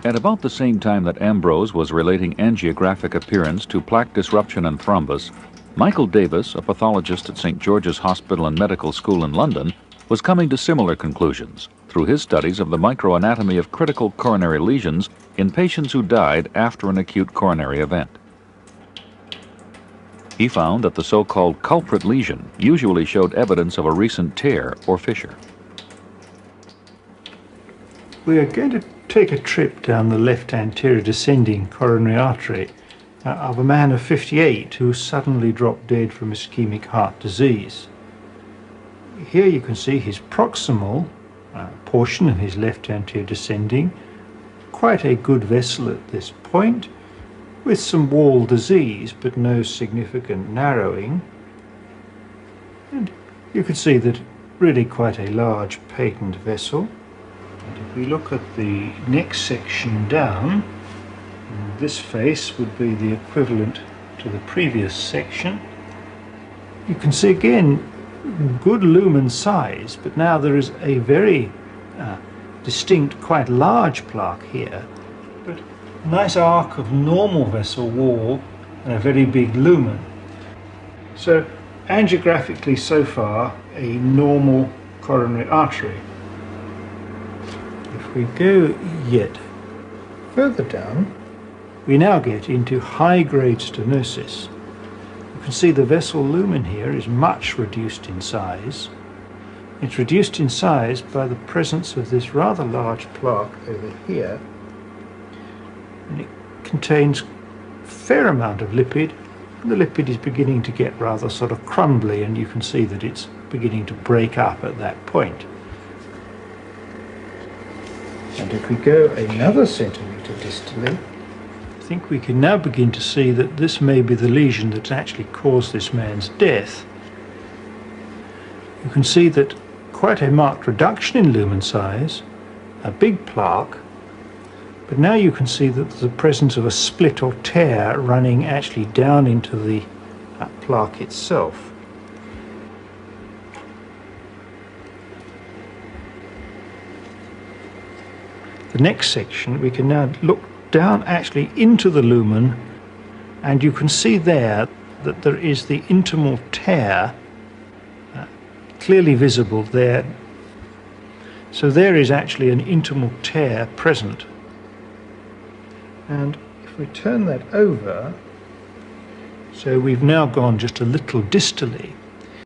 At about the same time that Ambrose was relating angiographic appearance to plaque disruption and thrombus, Michael Davis, a pathologist at St. George's Hospital and Medical School in London, was coming to similar conclusions through his studies of the microanatomy of critical coronary lesions in patients who died after an acute coronary event. He found that the so-called culprit lesion usually showed evidence of a recent tear or fissure. We are going to take a trip down the left anterior descending coronary artery of a man of 58 who suddenly dropped dead from ischemic heart disease. Here you can see his proximal portion of his left anterior descending, quite a good vessel at this point, with some wall disease but no significant narrowing. And you can see that really quite a large patent vessel. And if we look at the next section down, this face would be the equivalent to the previous section. You can see again good lumen size, but now there is a very distinct, quite large plaque here, but a nice arc of normal vessel wall and a very big lumen. So angiographically so far a normal coronary artery. If we go yet further down, we now get into high-grade stenosis. You can see the vessel lumen here is much reduced in size. It's reduced in size by the presence of this rather large plaque over here, and it contains a fair amount of lipid, and the lipid is beginning to get rather sort of crumbly, and you can see that it's beginning to break up at that point. And if we go another centimetre distally, I think we can now begin to see that this may be the lesion that actually caused this man's death. You can see that quite a marked reduction in lumen size, a big plaque, but now you can see that there's a presence of a split or tear running actually down into the plaque itself. The next section, we can now look down actually into the lumen, and you can see there that there is the intimal tear clearly visible there. So there is actually an intimal tear present. And if we turn that over, so we've now gone just a little distally,